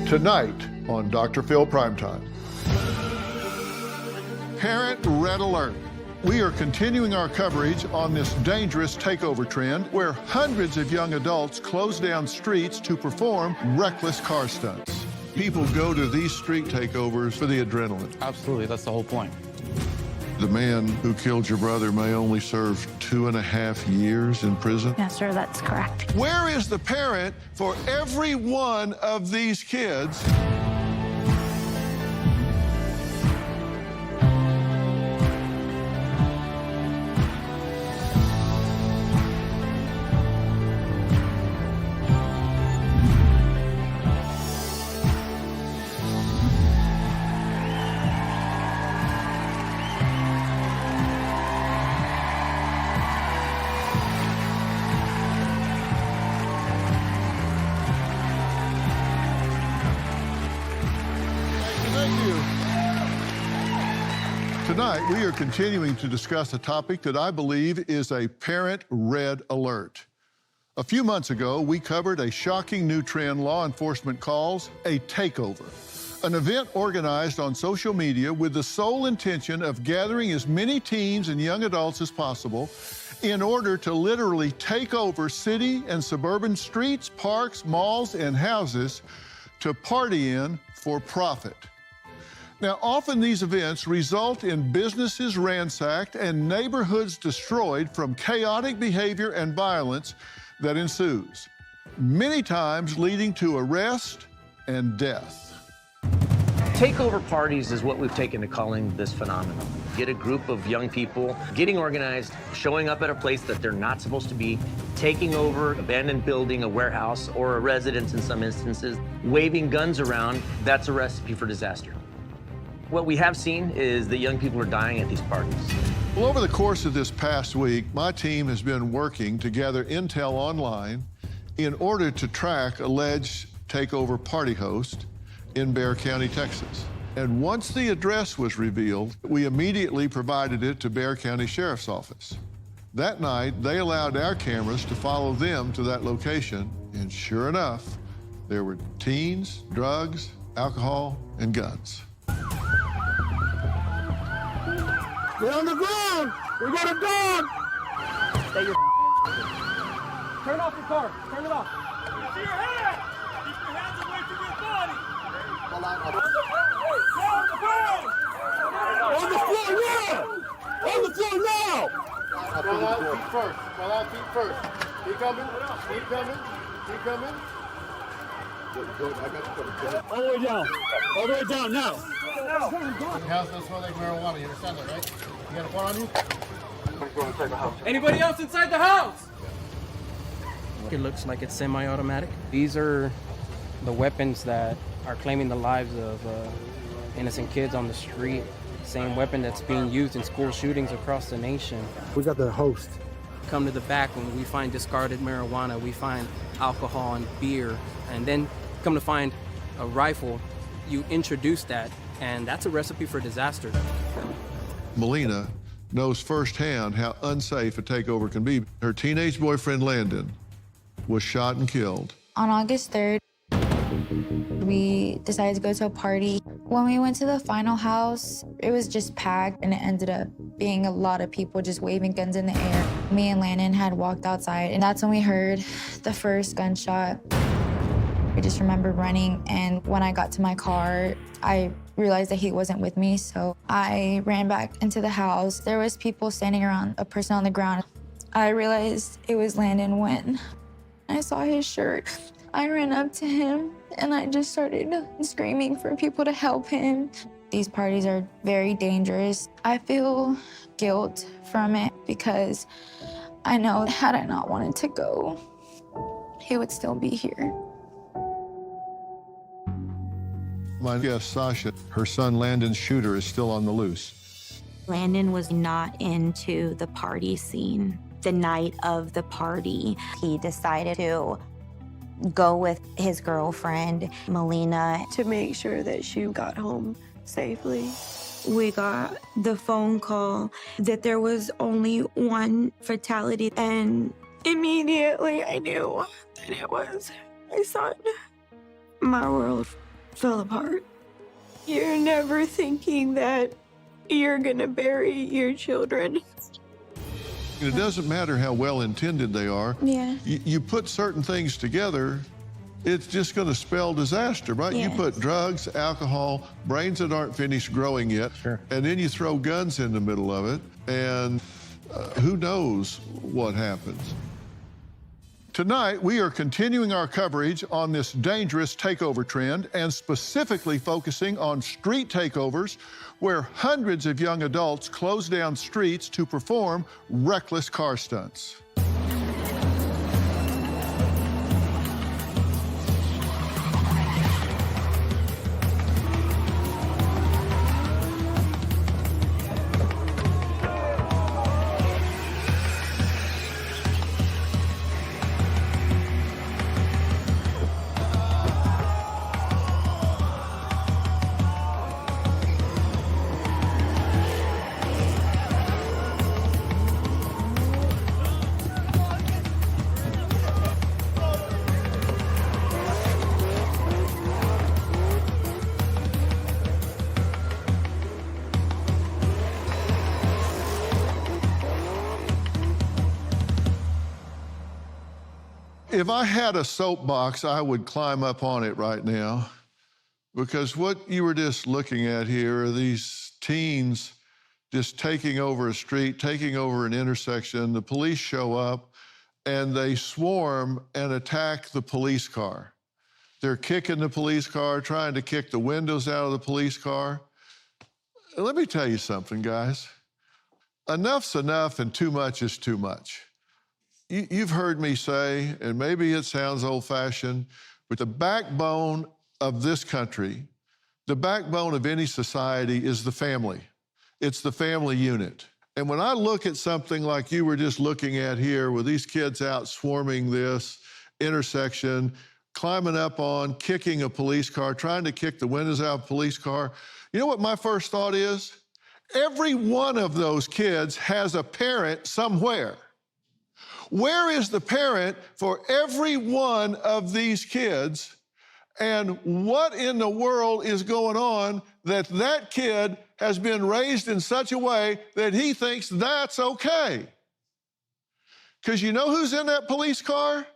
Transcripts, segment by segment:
Tonight on Dr. Phil Primetime. Parent Red Alert. We are continuing our coverage on this dangerous takeover trend where hundreds of young adults close down streets to perform reckless car stunts. People go to these street takeovers for the adrenaline. Absolutely, that's the whole point. The man who killed your brother may only serve 2.5 years in prison. Yes, sir, that's correct. Where is the parent for every one of these kids? Tonight, we are continuing to discuss a topic that I believe is a parent red alert. A few months ago, we covered a shocking new trend law enforcement calls a takeover, an event organized on social media with the sole intention of gathering as many teens and young adults as possible in order to literally take over city and suburban streets, parks, malls, and houses to party in for profit. Now, often these events result in businesses ransacked and neighborhoods destroyed from chaotic behavior and violence that ensues, many times leading to arrest and death. Takeover parties is what we've taken to calling this phenomenon. Get a group of young people getting organized, showing up at a place that they're not supposed to be, taking over abandoned building, a warehouse, or a residence in some instances, waving guns around. That's a recipe for disaster. What we have seen is that young people are dying at these parties. Well, over the course of this past week, my team has been working to gather intel online in order to track alleged takeover party host in Bexar County, Texas. And once the address was revealed, we immediately provided it to Bexar County Sheriff's Office. That night, they allowed our cameras to follow them to that location, and sure enough, there were teens, drugs, alcohol, and guns. Get on the ground! We got a dog! Stay your Turn off your car! Turn it off! Keep your hands! Keep your hands away from your body! On the floor now! On the floor now! Fall out feet first. Fall out feet first. Keep coming. Keep coming. Keep coming. Good. I got you covered. All the way down. All the way down now. The house doesn't smell like marijuana. You understand that, right? You got a phone on you? Anybody else inside the house? It looks like it's semi-automatic. These are the weapons that are claiming the lives of innocent kids on the street. Same weapon that's being used in school shootings across the nation. We got the host. Come to the back when we find discarded marijuana, we find alcohol and beer, and then come to find a rifle. You introduce that, and that's a recipe for disaster. Melina knows firsthand how unsafe a takeover can be. Her teenage boyfriend, Landon, was shot and killed. On August 3rd, we decided to go to a party. When we went to the final house, it was just packed, and it ended up being a lot of people just waving guns in the air. Me and Landon had walked outside, and that's when we heard the first gunshot. I just remember running, and when I got to my car, I realized that he wasn't with me, so I ran back into the house. There was people standing around a person on the ground. I realized it was Landon when I saw his shirt. I ran up to him, and I just started screaming for people to help him. These parties are very dangerous. I feel guilt from it because I know had I not wanted to go, he would still be here. My guest, Sasha, her son Landon's shooter is still on the loose. Landon was not into the party scene. The night of the party, he decided to go with his girlfriend, Melina, to make sure that she got home safely. We got the phone call that there was only one fatality, and immediately I knew that it was my son. My world fell apart. You're never thinking that you're gonna bury your children. It doesn't matter how well-intended they are. Yeah. You put certain things together, it's just going to spell disaster, right? Yes. You put drugs, alcohol, brains that aren't finished growing yet, Sure. and then you throw guns in the middle of it, and who knows what happens. Tonight, we are continuing our coverage on this dangerous takeover trend and specifically focusing on street takeovers where hundreds of young adults close down streets to perform reckless car stunts. If I had a soapbox, I would climb up on it right now, because what you were just looking at here are these teens just taking over a street, taking over an intersection. The police show up and they swarm and attack the police car. They're kicking the police car, trying to kick the windows out of the police car. Let me tell you something, guys. Enough's enough and too much is too much. You've heard me say, and maybe it sounds old-fashioned, but the backbone of this country, the backbone of any society is the family. It's the family unit. And when I look at something like you were just looking at here, with these kids out swarming this intersection, climbing up on, kicking a police car, trying to kick the windows out of a police car, you know what my first thought is? Every one of those kids has a parent somewhere. Where is the parent for every one of these kids? And what in the world is going on that that kid has been raised in such a way that he thinks that's okay? Because you know who's in that police car?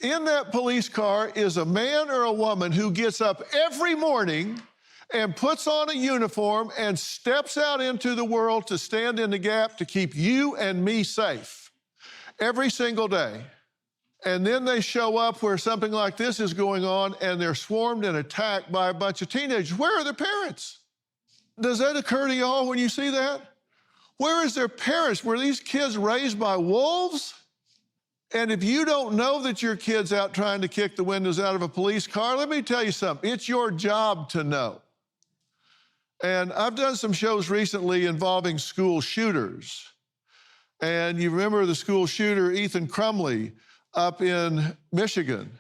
In that police car is a man or a woman who gets up every morning and puts on a uniform and steps out into the world to stand in the gap to keep you and me safe. Every single day. And then they show up where something like this is going on and they're swarmed and attacked by a bunch of teenagers. Where are their parents? Does that occur to y'all when you see that? Where is their parents? Were these kids raised by wolves? And if you don't know that your kid's out trying to kick the windows out of a police car, let me tell you something. It's your job to know. And I've done some shows recently involving school shooters. And you remember the school shooter, Ethan Crumley, up in Michigan.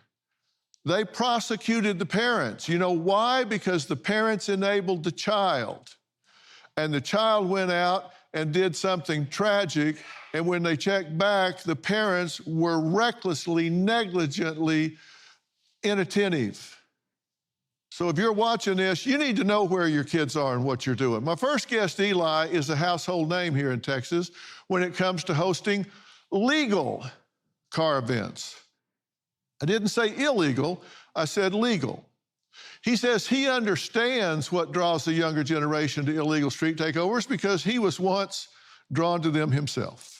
They prosecuted the parents. You know why? Because the parents enabled the child. And the child went out and did something tragic. And when they checked back, the parents were recklessly, negligently inattentive. So if you're watching this, you need to know where your kids are and what you're doing. My first guest, Eli, is a household name here in Texas when it comes to hosting legal car events. I didn't say illegal, I said legal. He says he understands what draws the younger generation to illegal street takeovers because he was once drawn to them himself.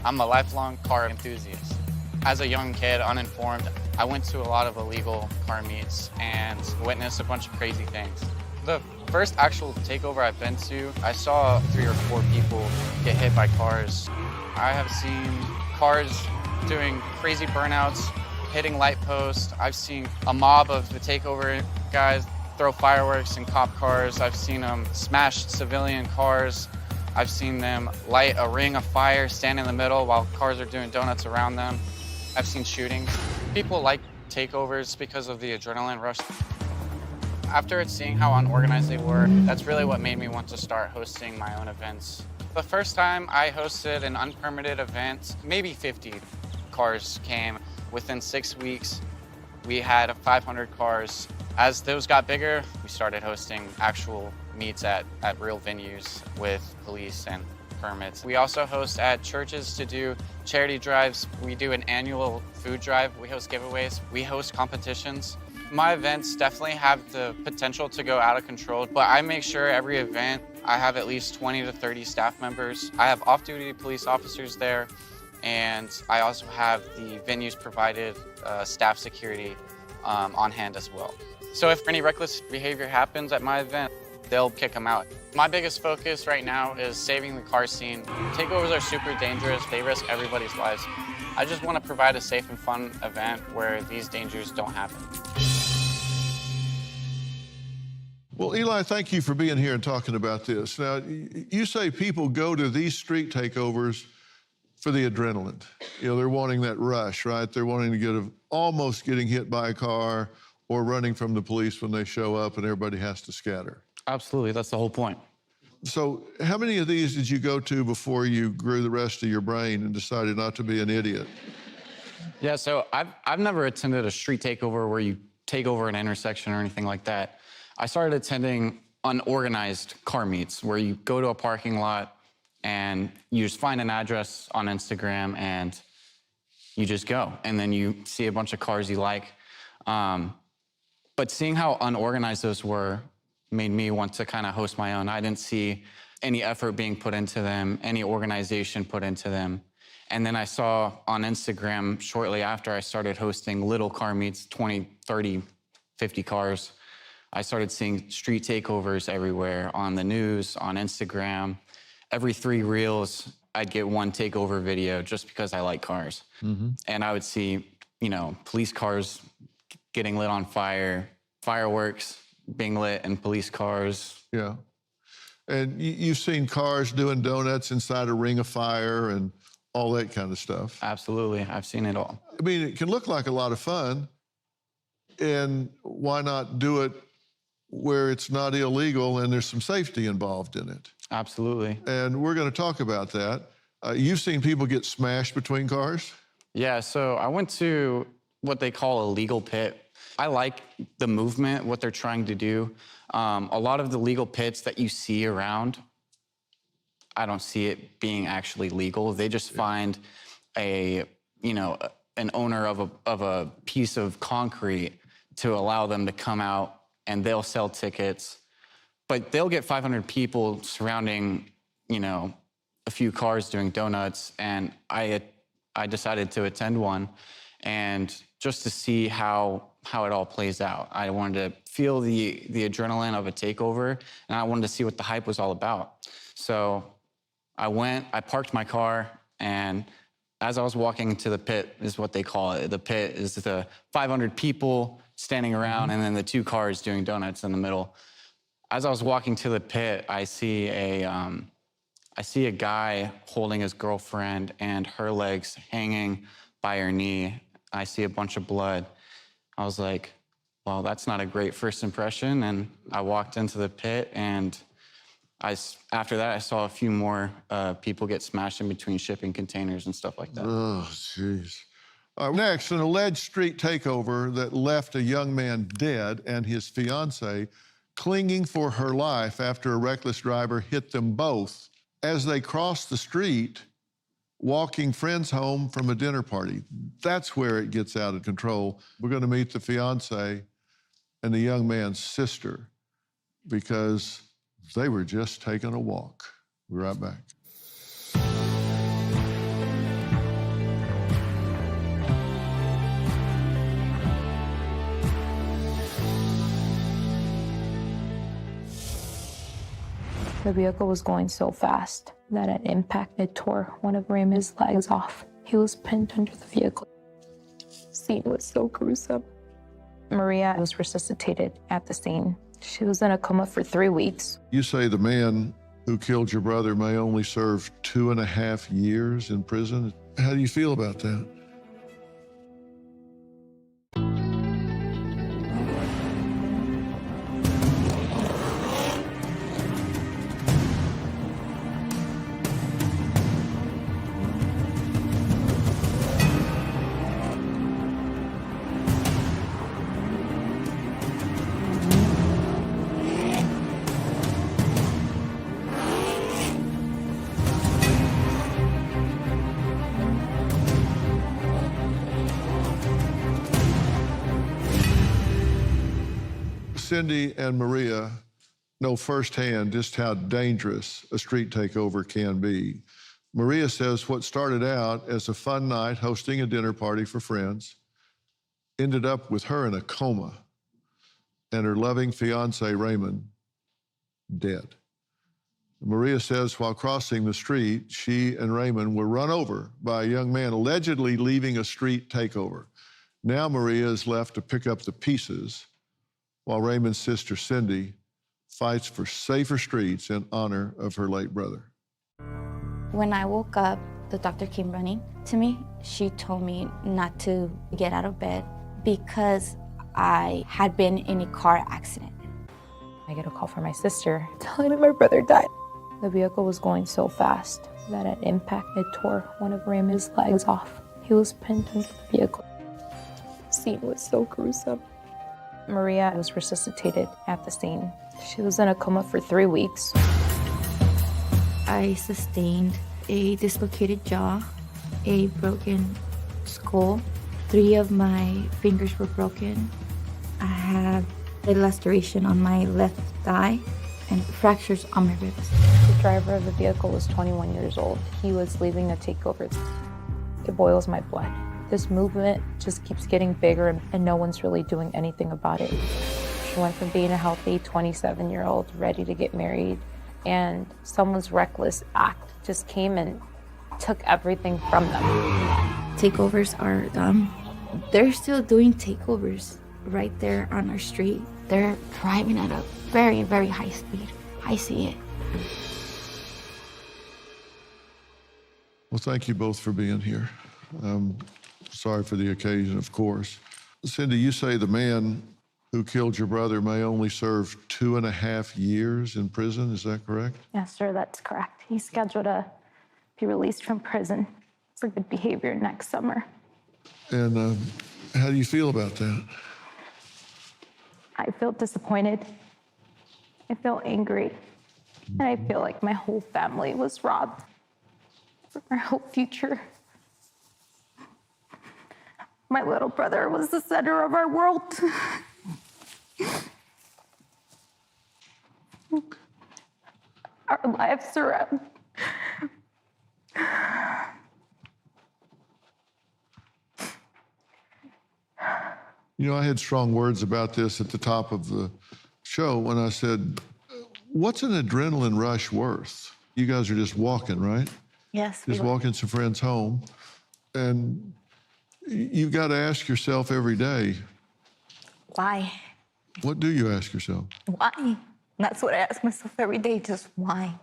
I'm a lifelong car enthusiast. As a young kid, uninformed, I went to a lot of illegal car meets and witnessed a bunch of crazy things. The first actual takeover I've been to, I saw 3 or 4 people get hit by cars. I have seen cars doing crazy burnouts, hitting light posts. I've seen a mob of the takeover guys throw fireworks in cop cars. I've seen them smash civilian cars. I've seen them light a ring of fire, stand in the middle while cars are doing donuts around them. I've seen shootings. People like takeovers because of the adrenaline rush. After seeing how unorganized they were, that's really what made me want to start hosting my own events. The first time I hosted an unpermitted event, maybe 50 cars came. Within 6 weeks, we had 500 cars. As those got bigger, we started hosting actual meets at real venues with police and permits. We also host at churches to do charity drives. We do an annual food drive. We host giveaways. We host competitions. My events definitely have the potential to go out of control, but I make sure every event I have at least 20 to 30 staff members. I have off-duty police officers there, and I also have the venues provided staff security on hand as well. So if any reckless behavior happens at my event, they'll kick them out. My biggest focus right now is saving the car scene. Takeovers are super dangerous. They risk everybody's lives. I just want to provide a safe and fun event where these dangers don't happen. Well, Eli, thank you for being here and talking about this. Now, you say people go to these street takeovers for the adrenaline. You know, they're wanting that rush, right? They're wanting to get almost getting hit by a car or running from the police when they show up and everybody has to scatter. Absolutely, that's the whole point. So how many of these did you go to before you grew the rest of your brain and decided not to be an idiot? Yeah, so I've never attended a street takeover where you take over an intersection or anything like that. I started attending unorganized car meets where you go to a parking lot and you just find an address on Instagram and you just go. And then you see a bunch of cars you like. But seeing how unorganized those were made me want to kind of host my own. I didn't see any effort being put into them, any organization put into them. And then I saw on Instagram shortly after I started hosting little car meets, 20, 30, 50 cars. I started seeing street takeovers everywhere on the news, on Instagram. Every 3 reels, I'd get one takeover video just because I like cars. Mm-hmm. And I would see, you know, police cars getting lit on fire, fireworks being lit in police cars. Yeah. And you've seen cars doing donuts inside a ring of fire and all that kind of stuff. Absolutely. I've seen it all. I mean, it can look like a lot of fun. And why not do it where it's not illegal and there's some safety involved in it? Absolutely. And we're going to talk about that. You've seen people get smashed between cars? Yeah, so I went to what they call a legal pit. I like the movement, what they're trying to do. A lot of the legal pits that you see around, I don't see it being actually legal. They just find an owner of a piece of concrete to allow them to come out, and they'll sell tickets. But they'll get 500 people surrounding, a few cars doing donuts, and I decided to attend one, and just to see how it all plays out. I wanted to feel the adrenaline of a takeover, and I wanted to see what the hype was all about. So I went, I parked my car, and as I was walking into the pit, is what they call it. The pit is the 500 people standing around, and then the 2 cars doing donuts in the middle. As I was walking to the pit, I see a guy holding his girlfriend and her legs hanging by her knee. I see a bunch of blood. I was like, well, that's not a great first impression. And I walked into the pit, and after that, I saw a few more people get smashed in between shipping containers and stuff like that. Oh, jeez. Next, an alleged street takeover that left a young man dead and his fiancée clinging for her life after a reckless driver hit them both as they crossed the street walking friends home from a dinner party. That's where it gets out of control. We're going to meet the fiancée and the young man's sister because they were just taking a walk. We'll be right back. The vehicle was going so fast that an impact, it tore one of Raymond's legs off. He was pinned under the vehicle. The scene was so gruesome. Maria was resuscitated at the scene. She was in a coma for 3 weeks. You say the man who killed your brother may only serve 2.5 years in prison. How do you feel about that? Cindy and Maria know firsthand just how dangerous a street takeover can be. Maria says what started out as a fun night hosting a dinner party for friends ended up with her in a coma and her loving fiance, Raymond, dead. Maria says while crossing the street, she and Raymond were run over by a young man allegedly leaving a street takeover. Now Maria is left to pick up the pieces while Raymond's sister, Cindy, fights for safer streets in honor of her late brother. When I woke up, the doctor came running to me. She told me not to get out of bed because I had been in a car accident. I get a call from my sister telling me my brother died. The vehicle was going so fast that at impact, it tore one of Raymond's legs off. He was pinned under the vehicle. The scene was so gruesome. Maria was resuscitated at the scene. She was in a coma for 3 weeks. I sustained a dislocated jaw, a broken skull. 3 of my fingers were broken. I have a laceration on my left thigh and fractures on my ribs. The driver of the vehicle was 21 years old. He was leaving a takeover. It boils my blood. This movement just keeps getting bigger and no one's really doing anything about it. She went from being a healthy 27-year-old ready to get married, and someone's reckless act just came and took everything from them. Takeovers are dumb. They're still doing takeovers right there on our street. They're driving at a very, very high speed. I see it. Well, thank you both for being here. Sorry for the occasion, of course. Cindy, you say the man who killed your brother may only serve 2.5 years in prison. Is that correct? Yes, sir, that's correct. He's scheduled to be released from prison for good behavior next summer. And how do you feel about that? I feel disappointed. I feel angry. And I feel like my whole family was robbed from our hope future. My little brother was the center of our world. Our lives are You know, I had strong words about this at the top of the show when I said, what's an adrenaline rush worth? You guys are just walking, right? Yes. Just walking some friends home. And you've got to ask yourself every day, Why? what do you ask yourself? Why? That's what I ask myself every day, just why?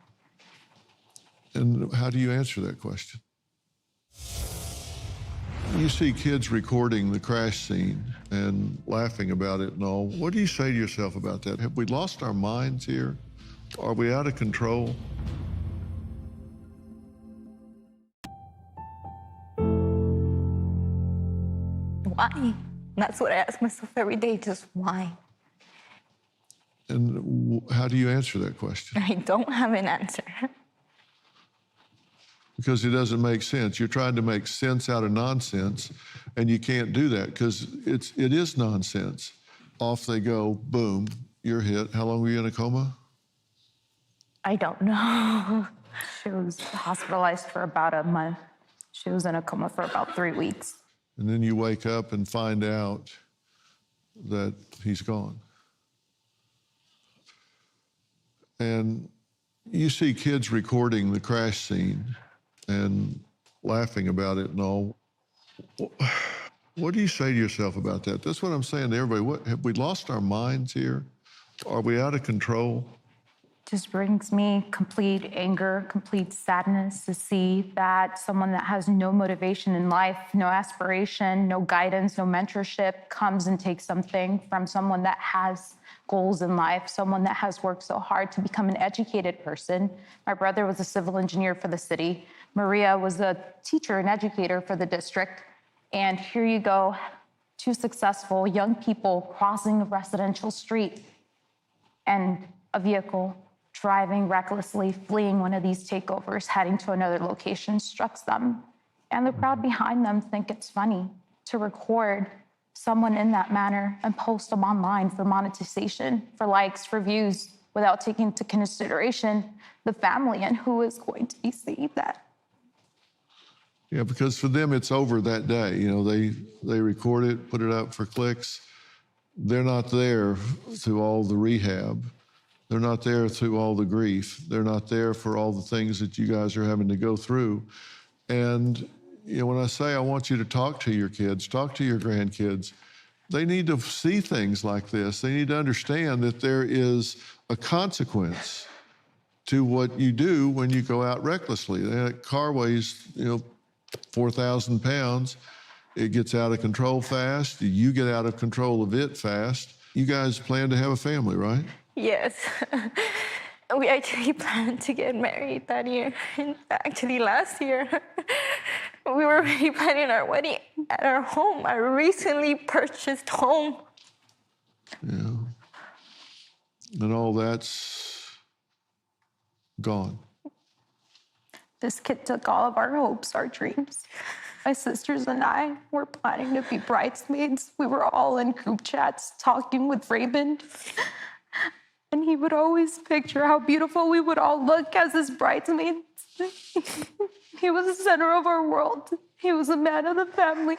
And how do you answer that question? You see kids recording the crash scene and laughing about it and all. What do you say to yourself about that? Have we lost our minds here? Are we out of control? Why? That's what I ask myself every day, just why? And how do you answer that question? I don't have an answer. Because it doesn't make sense. You're trying to make sense out of nonsense, and you can't do that because it is nonsense. Off they go, boom, you're hit. How long were you in a coma? I don't know. She was hospitalized for about a month. She was in a coma for about 3 weeks. And then you wake up and find out that he's gone. And you see kids recording the crash scene and laughing about it and all. What do you say to yourself about that? That's what I'm saying to everybody. Have we lost our minds here? Are we out of control? Just brings me complete anger, complete sadness to see that someone that has no motivation in life, no aspiration, no guidance, no mentorship comes and takes something from someone that has goals in life, someone that has worked so hard to become an educated person. My brother was a civil engineer for the city. Maria was a teacher and educator for the district. And here you go, 2 successful young people crossing a residential street and a vehicle driving recklessly, fleeing one of these takeovers, heading to another location, strikes them. And the crowd behind them think it's funny to record someone in that manner and post them online for monetization, for likes, for views, without taking into consideration the family and who is going to be seeing that. Yeah, because for them, it's over that day. You know, they record it, put it up for clicks. They're not there through all the rehab. They're not there through all the grief. They're not there for all the things that you guys are having to go through. And, you know, when I say I want you to talk to your kids, talk to your grandkids, they need to see things like this. They need to understand that there is a consequence to what you do when you go out recklessly. That car weighs, 4,000 pounds. It gets out of control fast. You get out of control of it fast. You guys plan to have a family, right? Yes. We actually planned to get married that year. And actually, last year, we were already planning our wedding at our home, our recently purchased home. Yeah. And all that's gone. This kid took all of our hopes, our dreams. My sisters and I were planning to be bridesmaids. We were all in group chats talking with Raymond. And he would always picture how beautiful we would all look as his bridesmaids. He was the center of our world. He was a man of the family.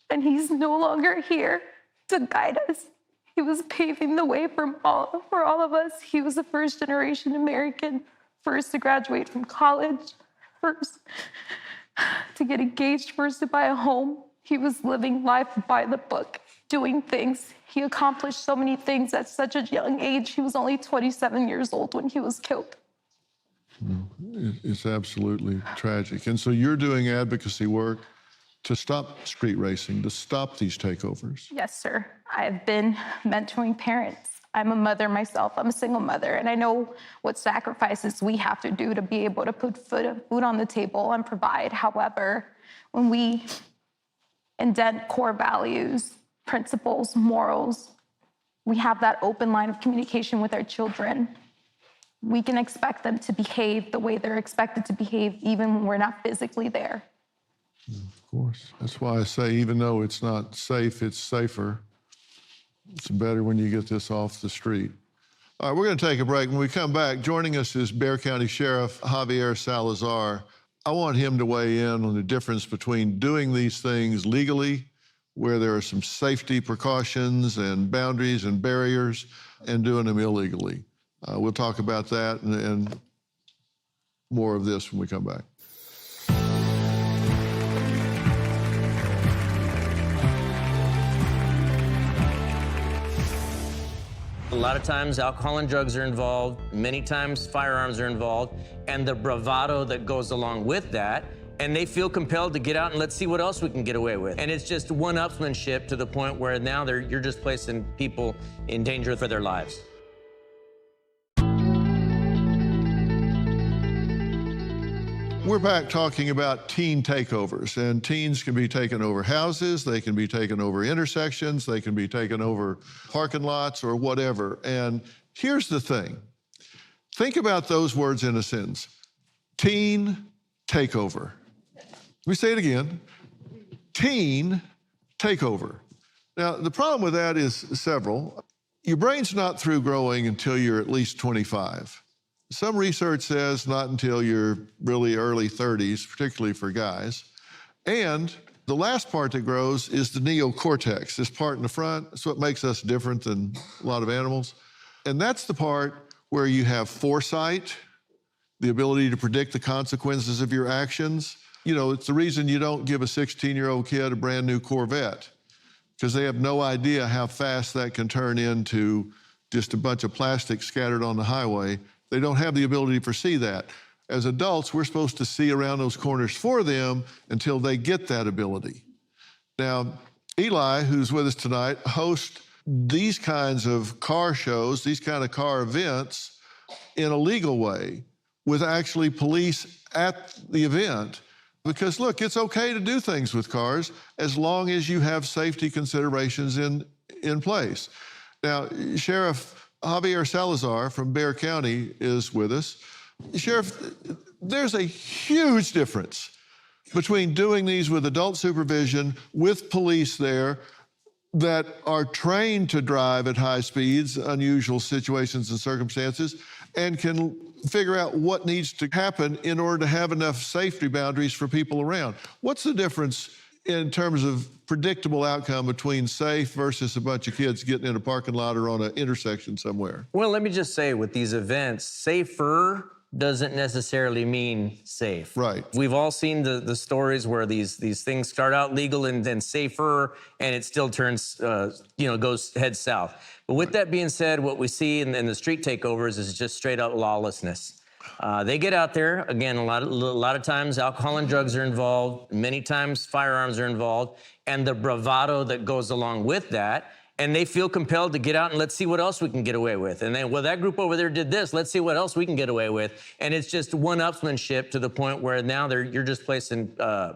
And he's no longer here to guide us. He was paving the way for all of us. He was a first-generation American, first to graduate from college, first to get engaged, first to buy a home. He was living life by the book, doing things. He accomplished so many things at such a young age. He was only 27 years old when he was killed. It's absolutely tragic. And so you're doing advocacy work to stop street racing, to stop these takeovers. Yes, sir. I've been mentoring parents. I'm a mother myself. I'm a single mother, and I know what sacrifices we have to do to be able to put food on the table and provide. However, when we indent core values, principles, morals, we have that open line of communication with our children, we can expect them to behave the way they're expected to behave even when we're not physically there. Of course. That's why I say even though it's not safe, it's safer. It's better when you get this off the street. All right, we're going to take a break. When we come back, joining us is Bexar County Sheriff Javier Salazar. I want him to weigh in on the difference between doing these things legally, where there are some safety precautions and boundaries and barriers, and doing them illegally. We'll talk about that and more of this when we come back. A lot of times alcohol and drugs are involved, many times firearms are involved, and the bravado that goes along with that, and they feel compelled to get out and let's see what else we can get away with. And it's just one-upsmanship to the point where now you're just placing people in danger for their lives. We're back talking about teen takeovers, and teens can be taking over houses, they can be taken over intersections, they can be taken over parking lots or whatever. And here's the thing. Think about those words in a sentence. Teen takeover. Let me say it again. Teen takeover. Now, the problem with that is several. Your brain's not through growing until you're at least 25. Some research says not until you're really early 30s, particularly for guys. And the last part that grows is the neocortex, this part in the front. That's what makes us different than a lot of animals. And that's the part where you have foresight, the ability to predict the consequences of your actions. You know, it's the reason you don't give a 16-year-old kid a brand new Corvette, because they have no idea how fast that can turn into just a bunch of plastic scattered on the highway. They don't have the ability to foresee that. As adults, we're supposed to see around those corners for them until they get that ability. Now, Eli, who's with us tonight, hosts these kinds of car shows, these kind of car events in a legal way with actually police at the event. Because look, it's okay to do things with cars as long as you have safety considerations in place. Now, Sheriff Javier Salazar from Bexar County is with us. Sheriff, there's a huge difference between doing these with adult supervision, with police there that are trained to drive at high speeds, unusual situations and circumstances, and can figure out what needs to happen in order to have enough safety boundaries for people around. What's the difference in terms of predictable outcome between safe versus a bunch of kids getting in a parking lot or on an intersection somewhere? Well, let me just say with these events, safer doesn't necessarily mean safe. Right. We've all seen the stories where these things start out legal and then safer, and it still turns, goes heads south. But with that being said, what we see in the street takeovers is just straight up lawlessness. They get out there, again, a lot of times alcohol and drugs are involved, many times firearms are involved, and the bravado that goes along with that. And they feel compelled to get out and let's see what else we can get away with. And then, well, that group over there did this. Let's see what else we can get away with. And it's just one-upsmanship to the point where now you're just placing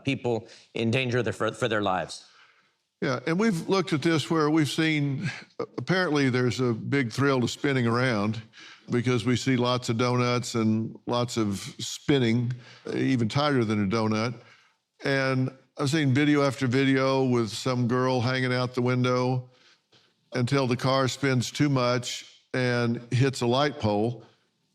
people in danger for their lives. Yeah, and we've looked at this where we've seen, apparently there's a big thrill to spinning around because we see lots of donuts and lots of spinning, even tighter than a donut. And I've seen video after video with some girl hanging out the window until the car spins too much and hits a light pole,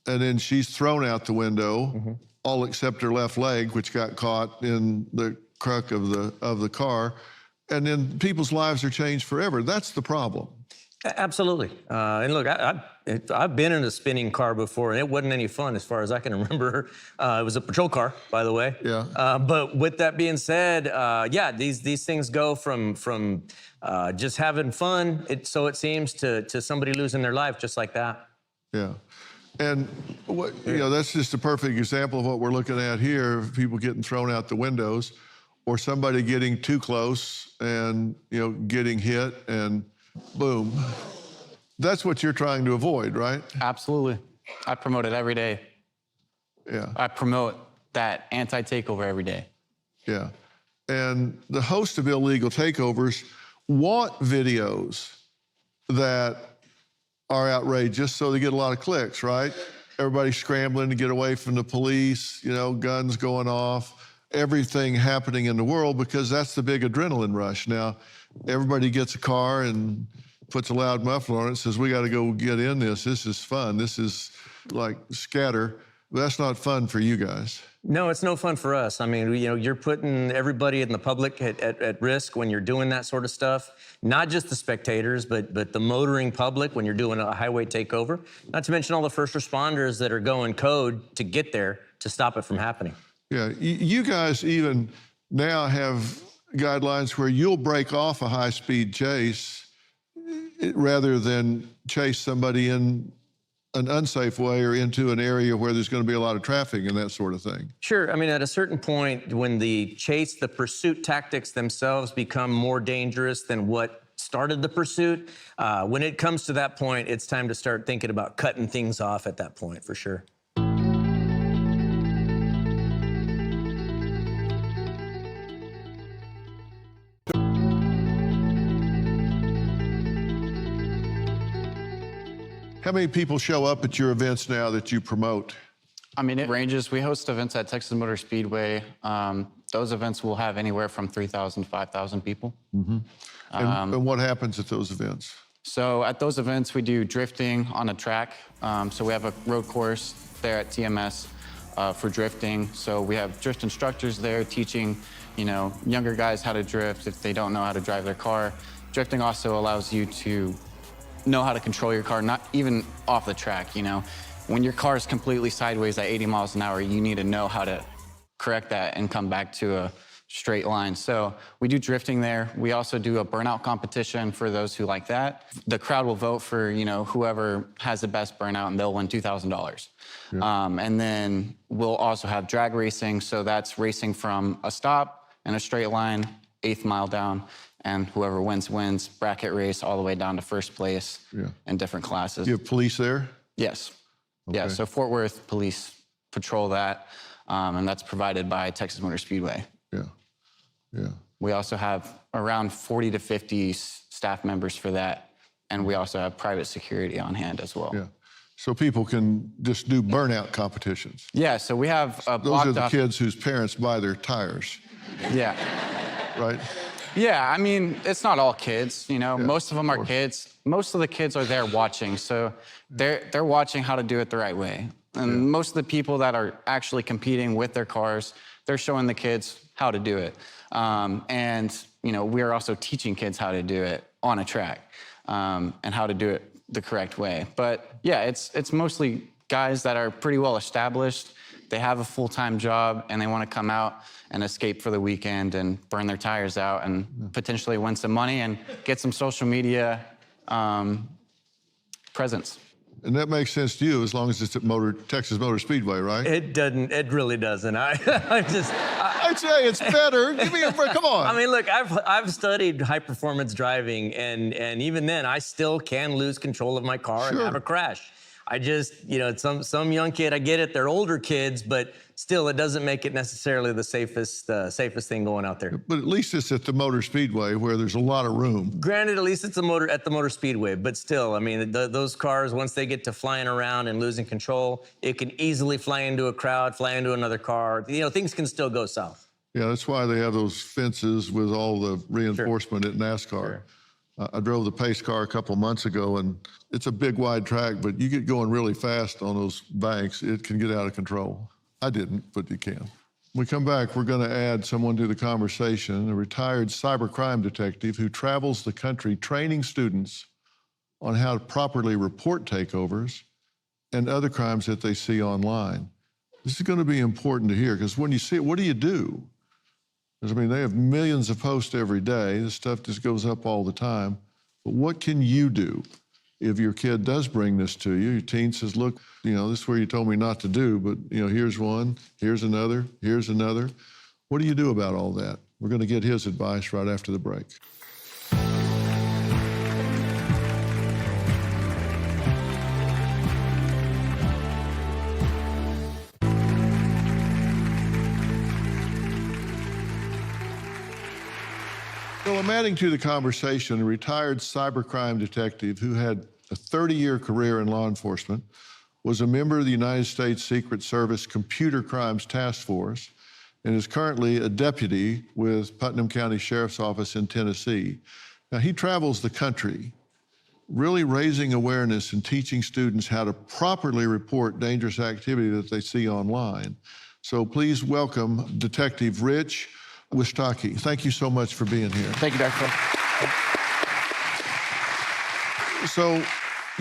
and then she's thrown out the window, all except her left leg, which got caught in the crack of the car, and then people's lives are changed forever. That's the problem. Absolutely. And look, I've been in a spinning car before, and it wasn't any fun as far as I can remember. It was a patrol car, by the way. Yeah. But with that being said, yeah, these things go from just having fun, so it seems, to somebody losing their life just like that. Yeah. And that's just a perfect example of what we're looking at here, people getting thrown out the windows or somebody getting too close and, getting hit and boom. That's what you're trying to avoid, right? Absolutely. I promote it every day. Yeah. I promote that anti-takeover every day. Yeah. And the host of illegal takeovers want videos that are outrageous so they get a lot of clicks, right? Everybody scrambling to get away from the police, guns going off, everything happening in the world because that's the big adrenaline rush. Now, everybody gets a car and puts a loud muffler on it, says, we got to go get in this. This is fun. This is like scatter. But that's not fun for you guys. No, it's no fun for us. I mean, you're putting everybody in the public at risk when you're doing that sort of stuff. Not just the spectators, but the motoring public when you're doing a highway takeover. Not to mention all the first responders that are going code to get there to stop it from happening. Yeah, you guys even now have guidelines where you'll break off a high-speed chase rather than chase somebody in an unsafe way or into an area where there's going to be a lot of traffic and that sort of thing. Sure. I mean, at a certain point, when the pursuit tactics themselves become more dangerous than what started the pursuit, when it comes to that point, it's time to start thinking about cutting things off at that point, for sure. How many people show up at your events now that you promote? I mean, it ranges. We host events at Texas Motor Speedway. Those events will have anywhere from 3,000 to 5,000 people. Mm-hmm. And what happens at those events? So at those events, we do drifting on a track. So we have a road course there at TMS for drifting. So we have drift instructors there teaching, younger guys how to drift if they don't know how to drive their car. Drifting also allows you to know how to control your car, not even off the track, When your car is completely sideways at 80 miles an hour, you need to know how to correct that and come back to a straight line. So we do drifting there. We also do a burnout competition for those who like that. The crowd will vote for, whoever has the best burnout, and they'll win $2,000. Yeah. And then we'll also have drag racing. So that's racing from a stop in a straight line, 8th mile down, and whoever wins, wins. Bracket race all the way down to first place in different classes. You have police there? Yes. Okay. Yeah, so Fort Worth police patrol that, and that's provided by Texas Motor Speedway. Yeah, yeah. We also have around 40 to 50 staff members for that, and we also have private security on hand as well. Yeah. So people can just do burnout competitions. Yeah, so we have Those blocked are the off. kids whose parents buy their tires, Yeah. right? Yeah, I mean, it's not all kids, you know. Yeah, most of them are course. kids. Most of the kids are there watching, so they're watching how to do it the right way. And most of the people that are actually competing with their cars, they're showing the kids how to do it. And, you know, we're also teaching kids how to do it on a track and how to do it the correct way. But yeah, it's mostly guys that are pretty well established. They have a full-time job and they want to come out and escape for the weekend and burn their tires out and potentially win some money and get some social media presence. And that makes sense to you as long as it's at Texas Motor Speedway, right? It doesn't. It really doesn't. I'd say it's better. Give me a break. Come on. I mean, look, I've studied high performance driving, and even then, I still can lose control of my car and have a crash. I just, you know, some young kid. I get it. They're older kids, but still, it doesn't make it necessarily the safest thing going out there. But at least it's at the Motor Speedway where there's a lot of room. Granted, at least it's at the Motor Speedway, but still, I mean, those cars, once they get to flying around and losing control, it can easily fly into a crowd, fly into another car. You know, things can still go south. Yeah, that's why they have those fences with all the reinforcement at NASCAR. Sure. I drove the pace car a couple of months ago, and it's a big, wide track, but you get going really fast on those banks, it can get out of control. I didn't, but you can. When we come back, we're going to add someone to the conversation, a retired cybercrime detective who travels the country training students on how to properly report takeovers and other crimes that they see online. This is going to be important to hear, because when you see it, what do you do? Because, I mean, they have millions of posts every day. This stuff just goes up all the time. But what can you do if your kid does bring this to you? Your teen says, look, you know, this is where you told me not to do, but, you know, here's one, here's another, here's another. What do you do about all that? We're going to get his advice right after the break. So I'm adding to the conversation a retired cybercrime detective who had a 30-year career in law enforcement, was a member of the United States Secret Service Computer Crimes Task Force, and is currently a deputy with Putnam County Sheriff's Office in Tennessee. Now, he travels the country, really raising awareness and teaching students how to properly report dangerous activity that they see online. So please welcome Detective Rich Wistocki. Thank you so much for being here. Thank you, Dr. So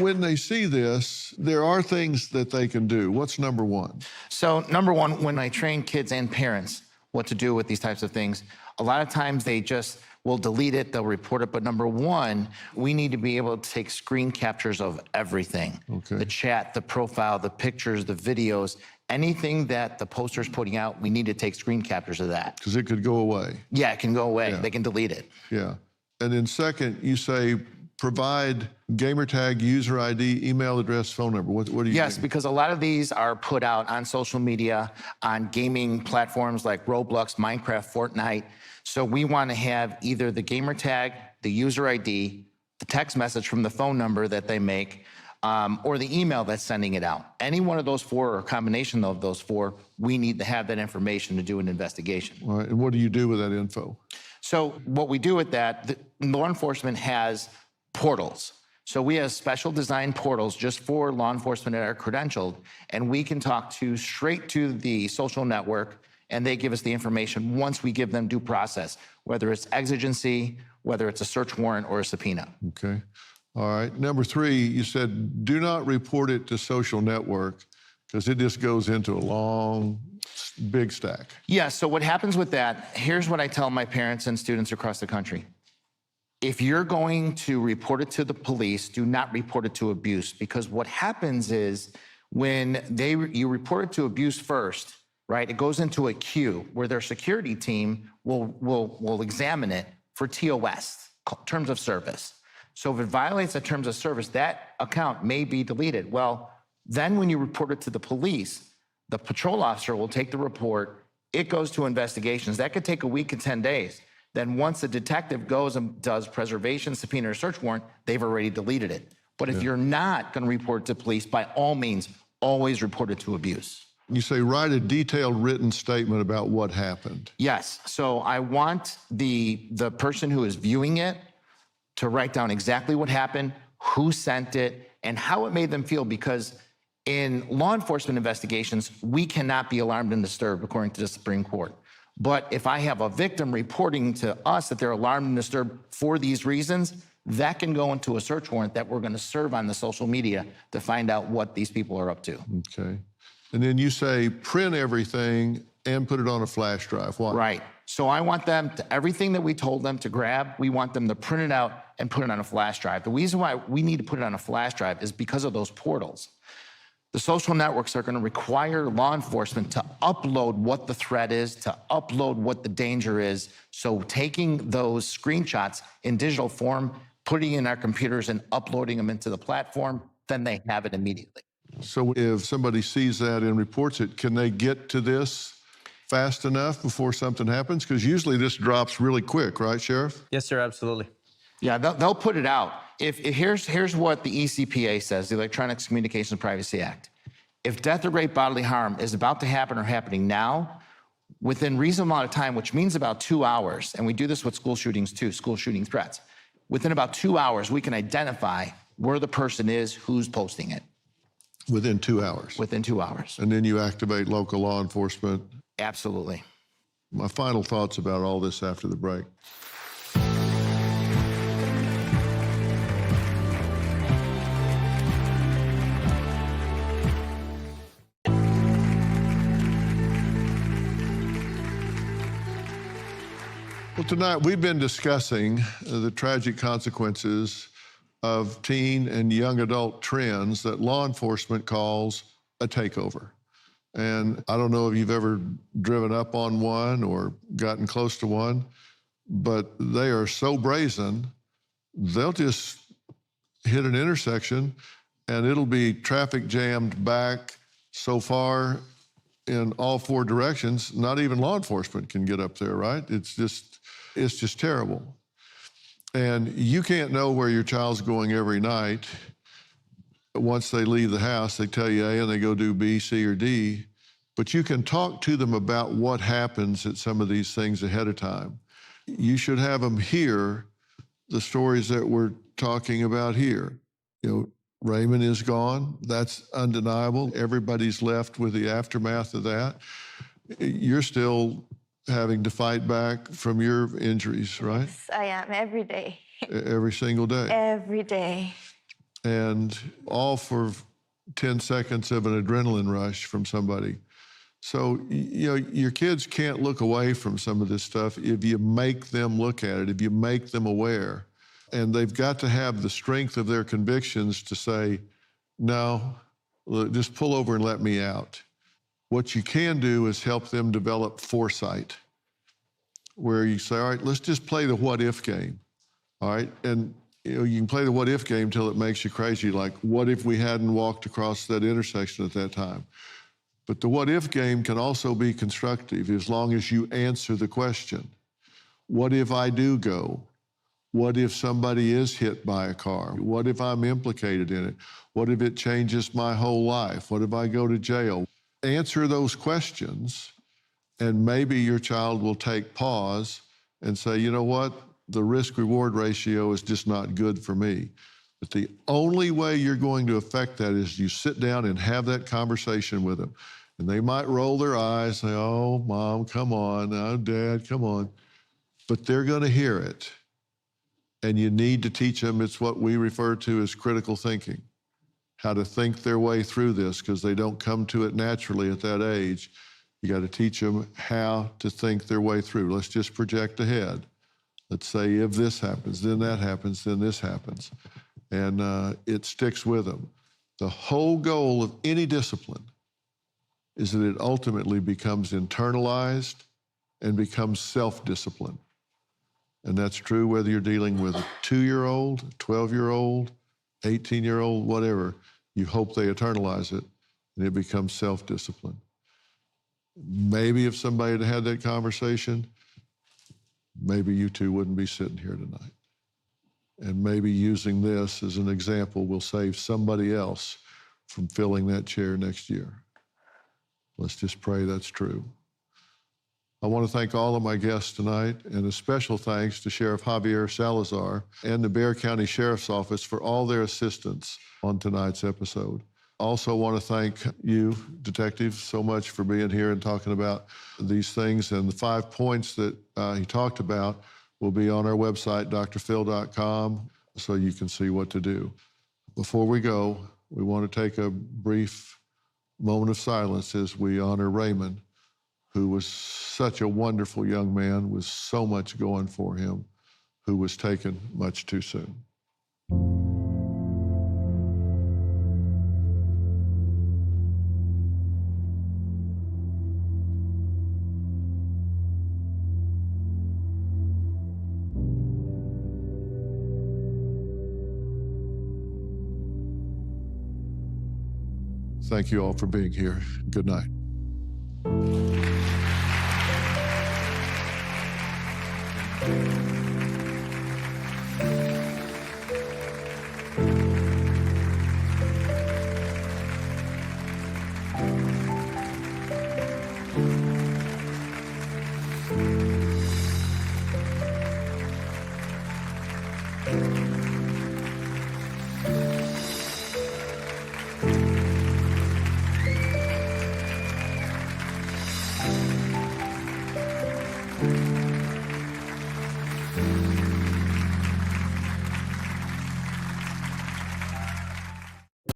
when they see this, there are things that they can do. What's number one? So number one, when I train kids and parents what to do with these types of things, a lot of times they just will delete it, they'll report it. But number one, we need to be able to take screen captures of everything. Okay. The chat, the profile, the pictures, the videos, anything that the poster's putting out, we need to take screen captures of that. Because it could go away. Yeah, it can go away. Yeah. They can delete it. Yeah. And then second, you say provide gamer tag, user ID, email address, phone number. What do you Yes, think? because a lot of these are put out on social media, on gaming platforms like Roblox, Minecraft, Fortnite. So we want to have either the gamer tag, the user ID, the text message from the phone number that they make, or the email that's sending it out. Any one of those four or a combination of those four, we need to have that information to do an investigation. All right. And what do you do with that info? So what we do with that, law enforcement has portals. So we have special design portals just for law enforcement that are credentialed, and we can talk straight to the social network, and they give us the information once we give them due process, whether it's exigency, whether it's a search warrant or a subpoena. Okay. All right. Number three, you said do not report it to social network because it just goes into a long, big stack. Yeah, so what happens with that, here's what I tell my parents and students across the country. If you're going to report it to the police, do not report it to abuse, because what happens is when you report it to abuse first, right, it goes into a queue where their security team will examine it for TOS, terms of service. So if it violates the terms of service, that account may be deleted. Well, then when you report it to the police, the patrol officer will take the report, it goes to investigations. That could take a week to 10 days. Then once the detective goes and does preservation, subpoena, or search warrant, they've already deleted it. But if you're not going to report it to police, by all means, always report it to abuse. You say write a detailed written statement about what happened. Yes. So I want the person who is viewing it to write down exactly what happened, who sent it, and how it made them feel, because in law enforcement investigations, we cannot be alarmed and disturbed according to the Supreme Court. But if I have a victim reporting to us that they're alarmed and disturbed for these reasons, that can go into a search warrant that we're going to serve on the social media to find out what these people are up to. Okay. And then you say print everything and put it on a flash drive. Why? Right. So I want them to, everything that we told them to grab, we want them to print it out and put it on a flash drive. The reason why we need to put it on a flash drive is because of those portals. The social networks are going to require law enforcement to upload what the threat is, to upload what the danger is. So taking those screenshots in digital form, putting in our computers and uploading them into the platform, then they have it immediately. So if somebody sees that and reports it, can they get to this fast enough before something happens? Because usually this drops really quick, right, Sheriff? Yes, sir, absolutely. Yeah, they'll put it out. Here's what the ECPA says, the Electronic Communications Privacy Act. If death or great bodily harm is about to happen or happening now, within reasonable amount of time, which means about 2 hours, and we do this with school shootings too, school shooting threats, within about 2 hours, we can identify where the person is, who's posting it. Within 2 hours? Within 2 hours. And then you activate local law enforcement? Absolutely. My final thoughts about all this after the break. Well, tonight we've been discussing the tragic consequences of teen and young adult trends that law enforcement calls a takeover. And I don't know if you've ever driven up on one or gotten close to one, but they are so brazen, they'll just hit an intersection and it'll be traffic jammed back so far in all four directions, not even law enforcement can get up there, right? It's just terrible. And you can't know where your child's going every night. Once they leave the house, they tell you A and they go do B, C, or D, but you can talk to them about what happens at some of these things ahead of time. You should have them hear the stories that we're talking about here. You know, Raymond is gone. That's undeniable. Everybody's left with the aftermath of that. You're still having to fight back from your injuries, right? Yes, I am every day. Every single day. Every day. And all for 10 seconds of an adrenaline rush from somebody. So, you know, your kids can't look away from some of this stuff if you make them look at it, if you make them aware. And they've got to have the strength of their convictions to say, no, just pull over and let me out. What you can do is help them develop foresight, where you say, all right, let's just play the what if game. All right. And you know, you can play the what if game till it makes you crazy. Like, what if we hadn't walked across that intersection at that time? But the what if game can also be constructive as long as you answer the question. What if I do go? What if somebody is hit by a car? What if I'm implicated in it? What if it changes my whole life? What if I go to jail? Answer those questions, and maybe your child will take pause and say, you know what? The risk-reward ratio is just not good for me. But the only way you're going to affect that is you sit down and have that conversation with them. And they might roll their eyes, say, oh, Mom, come on. Oh, Dad, come on. But they're going to hear it. And you need to teach them, it's what we refer to as critical thinking, how to think their way through this, because they don't come to it naturally at that age. You got to teach them how to think their way through. Let's just project ahead. Let's say if this happens, then that happens, then this happens. And it sticks with them. The whole goal of any discipline is that it ultimately becomes internalized and becomes self-discipline. And that's true whether you're dealing with a 2-year-old, 12-year-old, 18-year-old, whatever. You hope they internalize it and it becomes self-discipline. Maybe if somebody had had that conversation, maybe you two wouldn't be sitting here tonight. And maybe using this as an example will save somebody else from filling that chair next year. Let's just pray that's true. I want to thank all of my guests tonight, and a special thanks to Sheriff Javier Salazar and the Bexar County Sheriff's Office for all their assistance on tonight's episode. Also want to thank you, Detective, so much for being here and talking about these things. And the 5 points that he talked about will be on our website, drphil.com, so you can see what to do. Before we go, we want to take a brief moment of silence as we honor Raymond, who was such a wonderful young man with so much going for him, who was taken much too soon. Thank you all for being here. Good night.